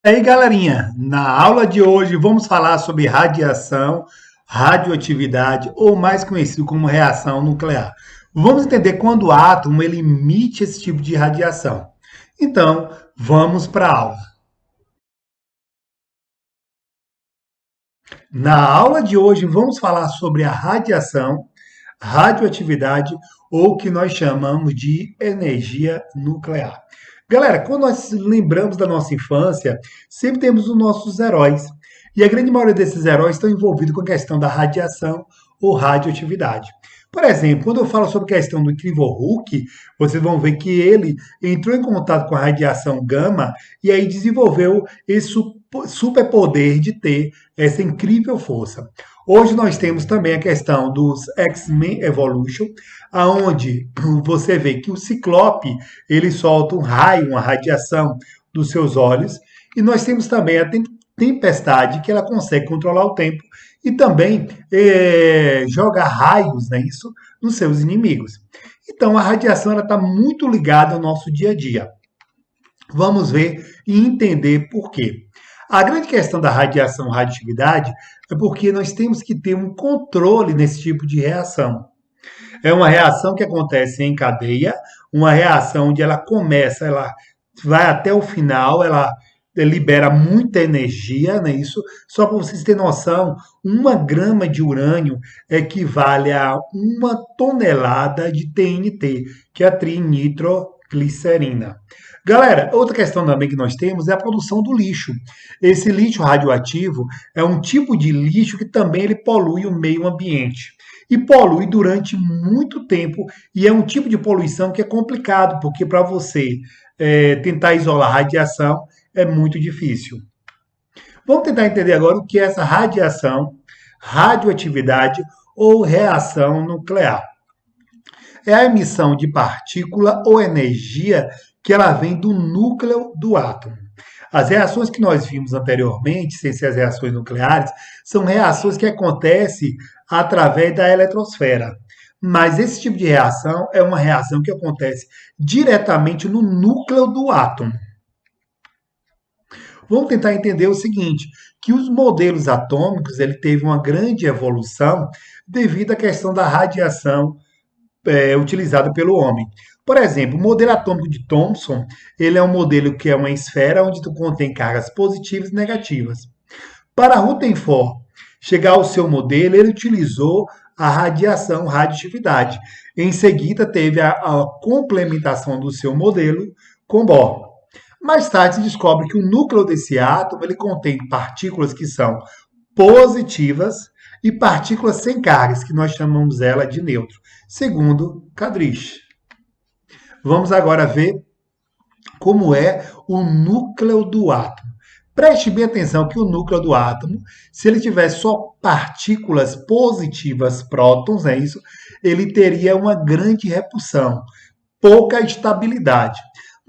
E aí, galerinha, na aula de hoje vamos falar sobre radiação, radioatividade, ou mais conhecido como reação nuclear. Vamos entender quando o átomo ele emite esse tipo de radiação. Então, vamos para a aula. Na aula de hoje vamos falar sobre a radiação, radioatividade, ou o que nós chamamos de energia nuclear. Galera, quando nós lembramos da nossa infância, sempre temos os nossos heróis. E a grande maioria desses heróis estão envolvidos com a questão da radiação ou radioatividade. Por exemplo, quando eu falo sobre a questão do incrível Hulk, vocês vão ver que ele entrou em contato com a radiação gama e aí desenvolveu esse superpoder de ter essa incrível força. Hoje nós temos também a questão dos X-Men Evolution, aonde você vê que o Ciclope ele solta um raio, uma radiação dos seus olhos, e nós temos também a Tempestade, que ela consegue controlar o tempo e também joga raios, né, isso, nos seus inimigos. Então a radiação está muito ligada ao nosso dia a dia. Vamos ver e entender por quê. A grande questão da radiação radioatividade é porque nós temos que ter um controle nesse tipo de reação. É uma reação que acontece em cadeia, uma reação onde ela começa, ela vai até o final, ela libera muita energia, né? Isso, só para vocês terem noção, 1 grama de urânio equivale a 1 tonelada de TNT, que é a trinitroglicerina. Galera, outra questão também que nós temos é a produção do lixo. Esse lixo radioativo é um tipo de lixo que também ele polui o meio ambiente. E polui durante muito tempo, e é um tipo de poluição que é complicado, porque para você tentar isolar a radiação é muito difícil. Vamos tentar entender agora o que é essa radiação, radioatividade ou reação nuclear. É a emissão de partícula ou energia que ela vem do núcleo do átomo. As reações que nós vimos anteriormente, sem ser as reações nucleares, são reações que acontecem através da eletrosfera. Mas esse tipo de reação é uma reação que acontece diretamente no núcleo do átomo. Vamos tentar entender o seguinte, que os modelos atômicos ele teve uma grande evolução devido à questão da radiação utilizada pelo homem. Por exemplo, o modelo atômico de Thomson, ele é um modelo que é uma esfera onde tu contém cargas positivas e negativas. Para Rutherford chegar ao seu modelo, ele utilizou a radiação, radioatividade. Em seguida, teve a complementação do seu modelo com Bohr. Mais tarde se descobre que o núcleo desse átomo ele contém partículas que são positivas e partículas sem cargas, que nós chamamos ela de nêutron, segundo Kadrich. Vamos agora ver como é o núcleo do átomo. Preste bem atenção que o núcleo do átomo, se ele tivesse só partículas positivas, prótons, é isso, ele teria uma grande repulsão, pouca estabilidade.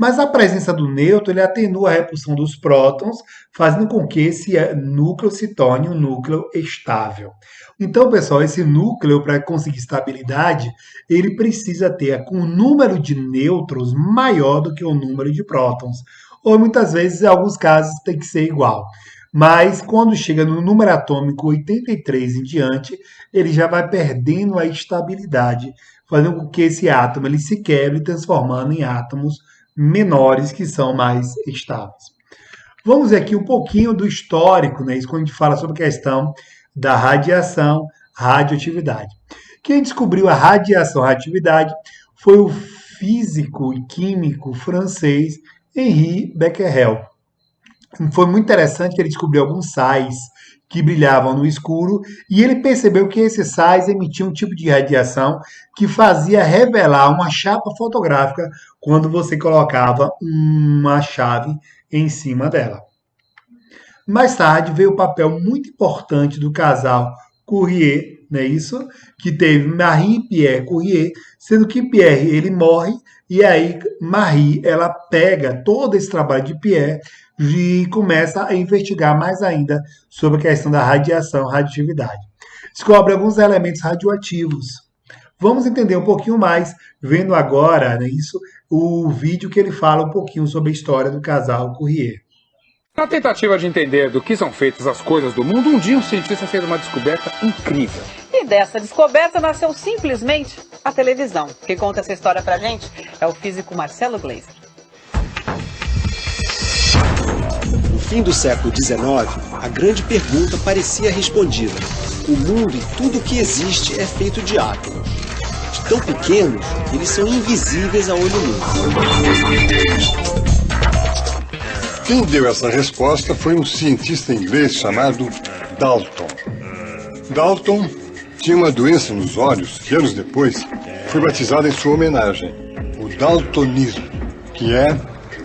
Mas a presença do nêutron ele atenua a repulsão dos prótons, fazendo com que esse núcleo se torne um núcleo estável. Então, pessoal, esse núcleo, para conseguir estabilidade, ele precisa ter um número de nêutrons maior do que o número de prótons. Ou muitas vezes, em alguns casos, tem que ser igual. Mas quando chega no número atômico 83 em diante, ele já vai perdendo a estabilidade, fazendo com que esse átomo ele se quebre, transformando em átomos menores que são mais estáveis. Vamos ver aqui um pouquinho do histórico, né? Isso quando a gente fala sobre a questão da radiação, radioatividade. Quem descobriu a radiação, radioatividade foi o físico e químico francês Henri Becquerel. Foi muito interessante que ele descobriu alguns sais que brilhavam no escuro e ele percebeu que esses sais emitiam um tipo de radiação que fazia revelar uma chapa fotográfica quando você colocava uma chave em cima dela. Mais tarde veio o papel muito importante do casal Curie, não é isso? Que teve Marie e Pierre Curie, sendo que Pierre ele morre e aí Marie ela pega todo esse trabalho de Pierre e começa a investigar mais ainda sobre a questão da radiação, radioatividade. Descobre alguns elementos radioativos. Vamos entender um pouquinho mais vendo agora, né, isso, o vídeo que ele fala um pouquinho sobre a história do casal Curie. Na tentativa de entender do que são feitas as coisas do mundo, um dia um cientista fez uma descoberta incrível. E dessa descoberta nasceu simplesmente a televisão. Quem conta essa história pra gente é o físico Marcelo Gleiser. No fim do século XIX, a grande pergunta parecia respondida. O mundo e tudo o que existe é feito de átomos. De tão pequenos, eles são invisíveis a olho nu. Quem deu essa resposta foi um cientista inglês chamado Dalton. Dalton tinha uma doença nos olhos que, anos depois, foi batizada em sua homenagem, o daltonismo, que é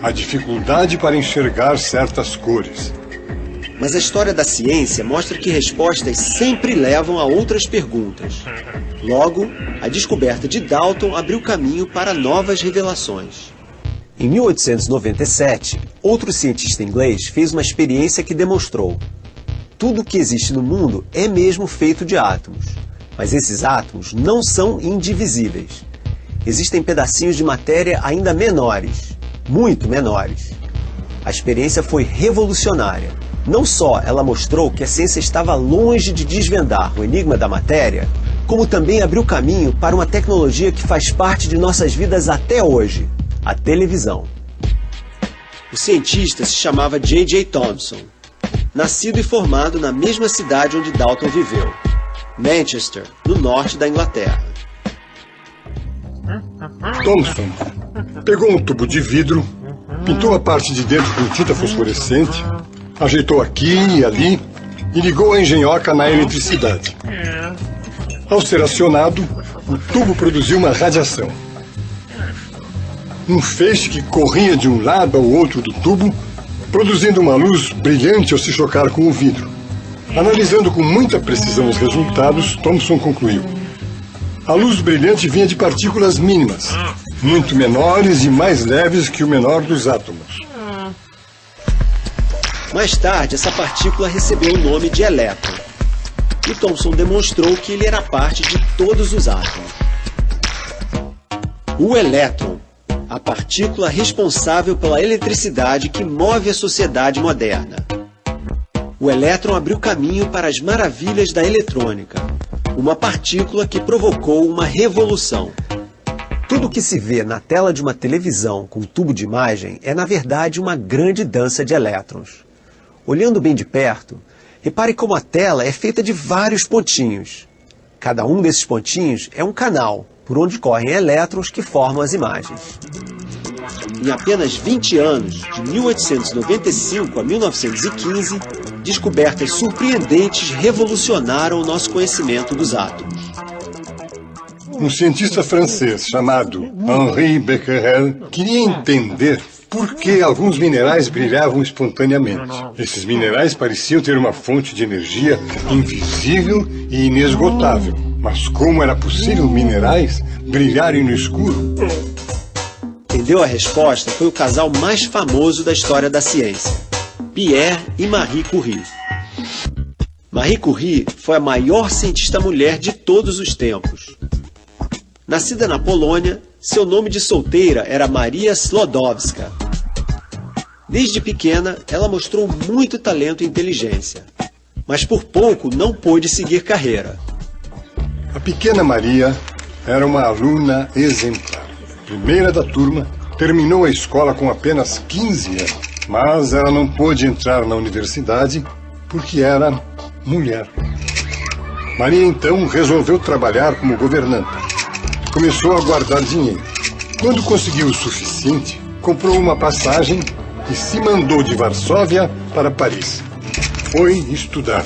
a dificuldade para enxergar certas cores. Mas a história da ciência mostra que respostas sempre levam a outras perguntas. Logo, a descoberta de Dalton abriu caminho para novas revelações. Em 1897, outro cientista inglês fez uma experiência que demonstrou: tudo o que existe no mundo é mesmo feito de átomos, mas esses átomos não são indivisíveis. Existem pedacinhos de matéria ainda menores, muito menores. A experiência foi revolucionária. Não só ela mostrou que a ciência estava longe de desvendar o enigma da matéria, como também abriu caminho para uma tecnologia que faz parte de nossas vidas até hoje: a televisão. O cientista se chamava J.J. Thomson, nascido e formado na mesma cidade onde Dalton viveu, Manchester, no norte da Inglaterra. Thomson pegou um tubo de vidro, pintou a parte de dentro com tinta fosforescente, ajeitou aqui e ali e ligou a engenhoca na eletricidade. Ao ser acionado, o tubo produziu uma radiação. Um feixe que corria de um lado ao outro do tubo, produzindo uma luz brilhante ao se chocar com o vidro. Analisando com muita precisão os resultados, Thomson concluiu: a luz brilhante vinha de partículas mínimas, muito menores e mais leves que o menor dos átomos. Mais tarde, essa partícula recebeu o nome de elétron. E Thomson demonstrou que ele era parte de todos os átomos. O elétron, a partícula responsável pela eletricidade que move a sociedade moderna. O elétron abriu caminho para as maravilhas da eletrônica, uma partícula que provocou uma revolução. Tudo que se vê na tela de uma televisão com tubo de imagem é, na verdade, uma grande dança de elétrons. Olhando bem de perto, repare como a tela é feita de vários pontinhos. Cada um desses pontinhos é um canal, por onde correm elétrons que formam as imagens. Em apenas 20 anos, de 1895 a 1915, descobertas surpreendentes revolucionaram o nosso conhecimento dos átomos. Um cientista francês chamado Henri Becquerel queria entender por que alguns minerais brilhavam espontaneamente. Esses minerais pareciam ter uma fonte de energia invisível e inesgotável. Mas como era possível minerais brilharem no escuro? Quem deu a resposta foi o casal mais famoso da história da ciência, Pierre e Marie Curie. Marie Curie foi a maior cientista mulher de todos os tempos. Nascida na Polônia, seu nome de solteira era Maria Sklodowska. Desde pequena, ela mostrou muito talento e inteligência, mas por pouco não pôde seguir carreira. A pequena Maria era uma aluna exemplar. Primeira da turma, terminou a escola com apenas 15 anos, mas ela não pôde entrar na universidade porque era mulher. Maria então resolveu trabalhar como governanta. Começou a guardar dinheiro. Quando conseguiu o suficiente, comprou uma passagem e se mandou de Varsóvia para Paris. Foi estudar.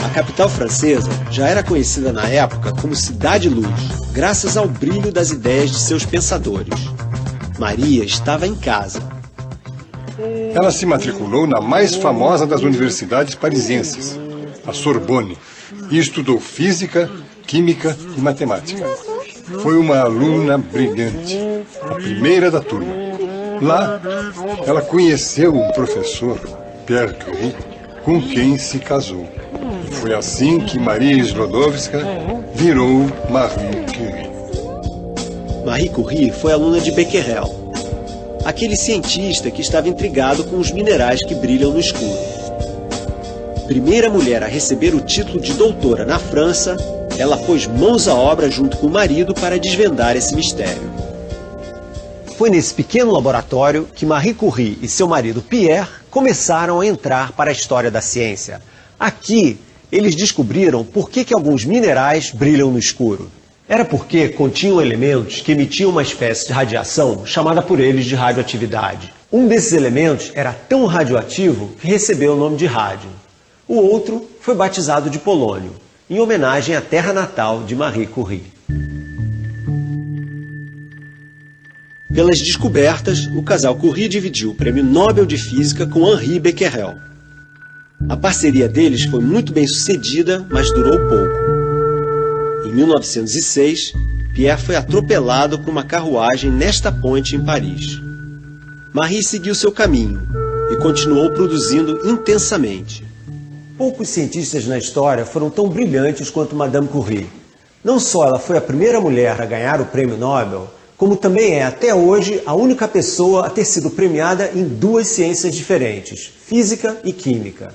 A capital francesa já era conhecida na época como Cidade Luz, graças ao brilho das ideias de seus pensadores. Maria estava em casa. Ela se matriculou na mais famosa das universidades parisienses, a Sorbonne, e estudou física, química e matemática. Foi uma aluna brilhante, a primeira da turma. Lá, ela conheceu um professor, Pierre Curie, com quem se casou. E foi assim que Maria Sklodowska virou Marie Curie. Marie Curie foi aluna de Becquerel. aquele cientista que estava intrigado com os minerais que brilham no escuro. Primeira mulher a receber o título de doutora na França, ela pôs mãos à obra junto com o marido para desvendar esse mistério. Foi nesse pequeno laboratório que Marie Curie e seu marido Pierre começaram a entrar para a história da ciência. Aqui, eles descobriram por que alguns minerais brilham no escuro. Era porque continham elementos que emitiam uma espécie de radiação chamada por eles de radioatividade. Um desses elementos era tão radioativo que recebeu o nome de rádio. O outro foi batizado de polônio, em homenagem à terra natal de Marie Curie. Pelas descobertas, o casal Curie dividiu o Prêmio Nobel de Física com Henri Becquerel. A parceria deles foi muito bem sucedida, mas durou pouco. Em 1906, Pierre foi atropelado por uma carruagem nesta ponte em Paris. Marie seguiu seu caminho e continuou produzindo intensamente. Poucos cientistas na história foram tão brilhantes quanto Madame Curie. Não só ela foi a primeira mulher a ganhar o Prêmio Nobel, como também é, até hoje, a única pessoa a ter sido premiada em duas ciências diferentes, física e química.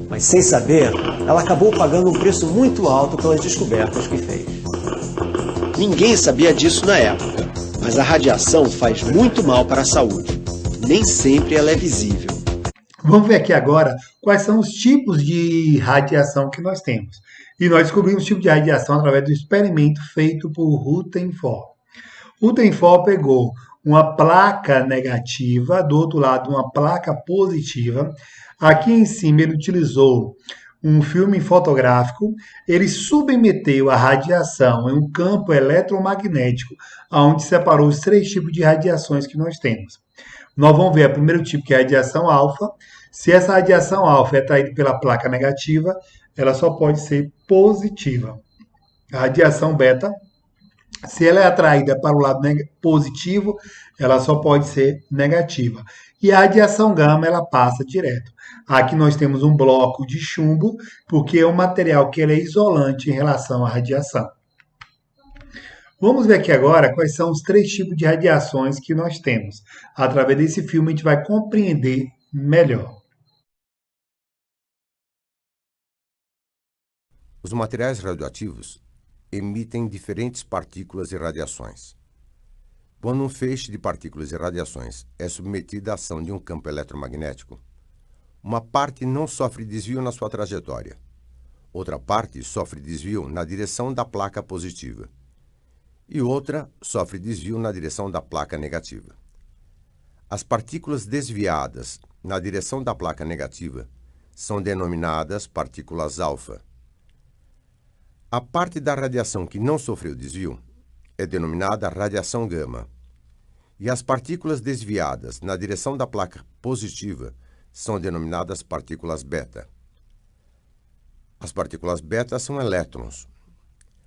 Mas sem saber, ela acabou pagando um preço muito alto pelas descobertas que fez. Ninguém sabia disso na época, mas a radiação faz muito mal para a saúde. Nem sempre ela é visível. Vamos ver aqui agora quais são os tipos de radiação que nós temos. E nós descobrimos o tipo de radiação através do experimento feito por Rutherford. Rutherford pegou uma placa negativa, do outro lado uma placa positiva. Aqui em cima ele utilizou um filme fotográfico, ele submeteu a radiação em um campo eletromagnético, onde separou os três tipos de radiações que nós temos. Nós vamos ver o primeiro tipo, que é a radiação alfa. Se essa radiação alfa é atraída pela placa negativa, ela só pode ser positiva. A radiação beta, se ela é atraída para o lado positivo, ela só pode ser negativa. E a radiação gama, ela passa direto. Aqui nós temos um bloco de chumbo, porque é um material que ele é isolante em relação à radiação. Vamos ver aqui agora quais são os três tipos de radiações que nós temos. Através desse filme a gente vai compreender melhor. Os materiais radioativos emitem diferentes partículas e radiações. Quando um feixe de partículas e radiações é submetido à ação de um campo eletromagnético, uma parte não sofre desvio na sua trajetória. Outra parte sofre desvio na direção da placa positiva. E outra sofre desvio na direção da placa negativa. As partículas desviadas na direção da placa negativa são denominadas partículas alfa. A parte da radiação que não sofreu desvio é denominada radiação gama. E as partículas desviadas na direção da placa positiva são denominadas partículas beta. As partículas beta são elétrons.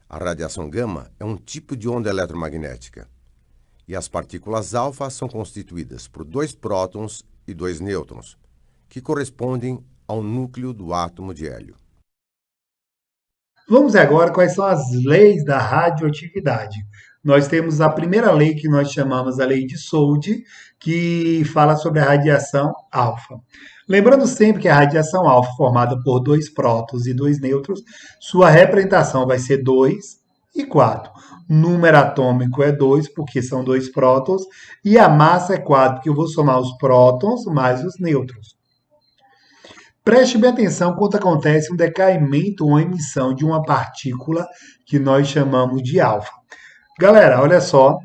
A radiação gama é um tipo de onda eletromagnética. E as partículas alfa são constituídas por 2 prótons e 2 nêutrons, que correspondem ao núcleo do átomo de hélio. Vamos ver agora quais são as leis da radioatividade. Nós temos a primeira lei que nós chamamos a lei de Soldi, que fala sobre a radiação alfa. Lembrando sempre que a radiação alfa, formada por 2 prótons e 2 nêutrons, sua representação vai ser 2 e 4. O número atômico é 2, porque são 2 prótons, e a massa é 4, porque eu vou somar os prótons mais os nêutrons. Preste bem atenção quando acontece um decaimento ou emissão de uma partícula que nós chamamos de alfa. Galera, olha só,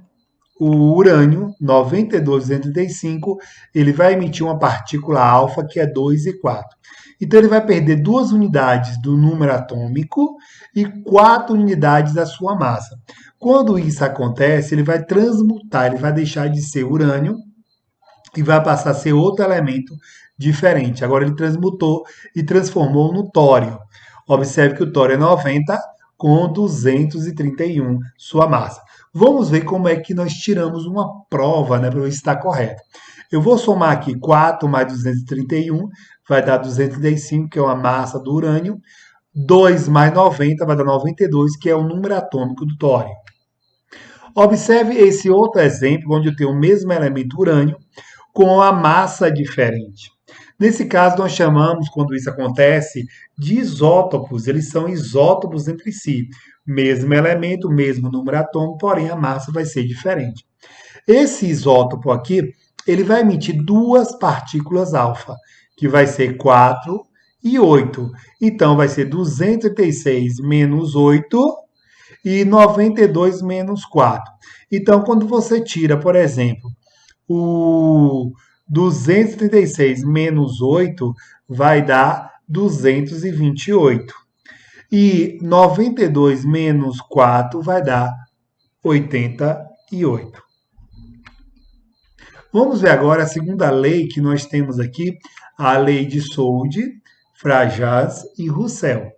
o urânio 9235, ele vai emitir uma partícula alfa que é 2 e 4. Então ele vai perder 2 unidades do número atômico e 4 unidades da sua massa. Quando isso acontece, ele vai transmutar, ele vai deixar de ser urânio e vai passar a ser outro elemento diferente. Agora ele transmutou e transformou no tório. Observe que o tório é 90 com 231 sua massa. Vamos ver como é que nós tiramos uma prova, né, para ver se está correto. Eu vou somar aqui 4 mais 231, vai dar 235, que é uma massa do urânio. 2 mais 90 vai dar 92, que é o número atômico do tório. Observe esse outro exemplo, onde eu tenho o mesmo elemento urânio com a massa diferente. Nesse caso, nós chamamos, quando isso acontece, de isótopos. Eles são isótopos entre si. Mesmo elemento, mesmo número atômico, porém a massa vai ser diferente. Esse isótopo aqui, ele vai emitir duas partículas alfa, que vai ser 4 e 8. Então, vai ser 236 menos 8 e 92 menos 4. Então, quando você tira, por exemplo, o 236 menos 8 vai dar 228. E 92 menos 4 vai dar 88. Vamos ver agora a segunda lei que nós temos aqui, a lei de Soldi, Frajaz e Russell.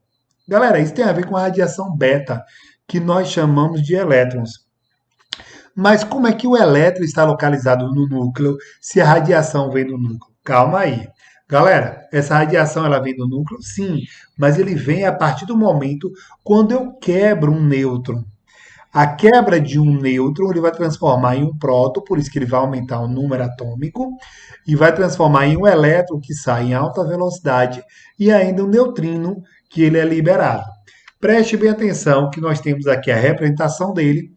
Galera, isso tem a ver com a radiação beta, que nós chamamos de elétrons. Mas como é que o elétron está localizado no núcleo se a radiação vem do núcleo? Calma aí. Galera, essa radiação ela vem do núcleo? Sim, mas ele vem a partir do momento quando eu quebro um nêutron. A quebra de um nêutron ele vai transformar em um próton, por isso que ele vai aumentar o número atômico, e vai transformar em um elétron que sai em alta velocidade e ainda um neutrino que ele é liberado. Preste bem atenção que nós temos aqui a representação dele.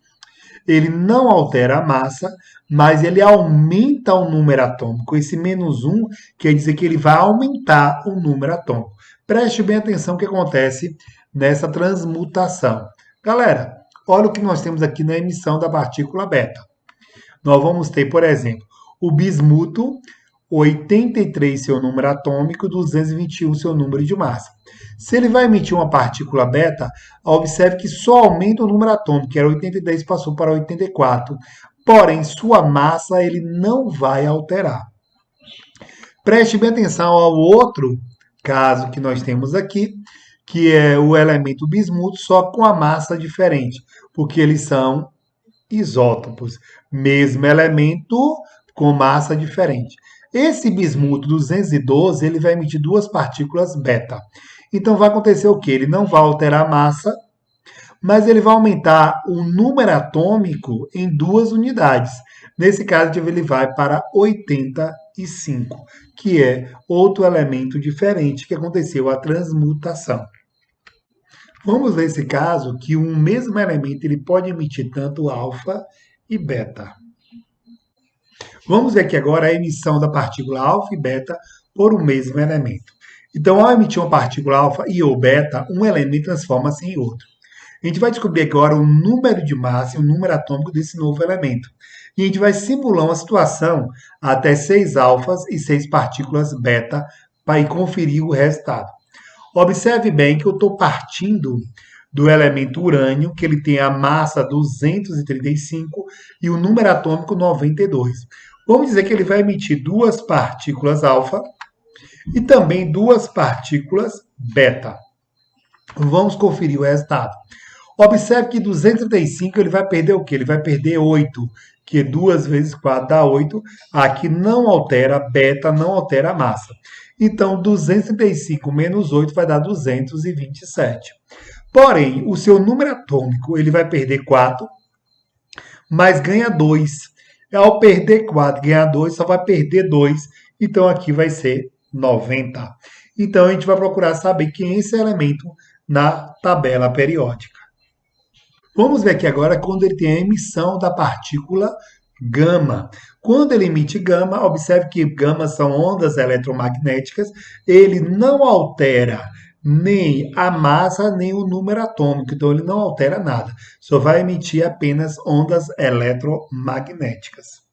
Ele não altera a massa, mas ele aumenta o número atômico. Esse menos 1 quer dizer que ele vai aumentar o número atômico. Preste bem atenção o que acontece nessa transmutação. Galera, olha o que nós temos aqui na emissão da partícula beta. Nós vamos ter, por exemplo, o bismuto, 83 seu número atômico, 221 seu número de massa. Se ele vai emitir uma partícula beta, observe que só aumenta o número atômico, que era 83, passou para 84. Porém, sua massa ele não vai alterar. Preste bem atenção ao outro caso que nós temos aqui, que é o elemento bismuto, só com a massa diferente, porque eles são isótopos. Mesmo elemento com massa diferente. Esse bismuto 212, ele vai emitir duas partículas beta. Então, vai acontecer o quê? Ele não vai alterar a massa, mas ele vai aumentar o número atômico em 2 unidades. Nesse caso, ele vai para 85, que é outro elemento diferente que aconteceu a transmutação. Vamos ver esse caso que um mesmo elemento ele pode emitir tanto alfa e beta. Vamos ver aqui agora a emissão da partícula alfa e beta por um mesmo elemento. Então, ao emitir uma partícula alfa e ou beta, um elemento transforma-se em outro. A gente vai descobrir agora o número de massa e o número atômico desse novo elemento. E a gente vai simular uma situação até 6 alfas e 6 partículas beta para ir conferir o resultado. Observe bem que eu estou partindo do elemento urânio, que ele tem a massa 235 e o número atômico 92. Vamos dizer que ele vai emitir 2 partículas alfa e também 2 partículas beta. Vamos conferir o resultado. Observe que 235 ele vai perder o quê? Ele vai perder 8, que 2 vezes 4 dá 8. Aqui não altera beta, não altera a massa. Então, 235 menos 8 vai dar 227. Porém, o seu número atômico ele vai perder 4, mas ganha 2. Ao perder 4 e ganhar 2, só vai perder 2. Então, aqui vai ser 90. Então, a gente vai procurar saber quem é esse elemento na tabela periódica. Vamos ver aqui agora quando ele tem a emissão da partícula gama. Quando ele emite gama, observe que gama são ondas eletromagnéticas, ele não altera nem a massa, nem o número atômico, então ele não altera nada, só vai emitir apenas ondas eletromagnéticas.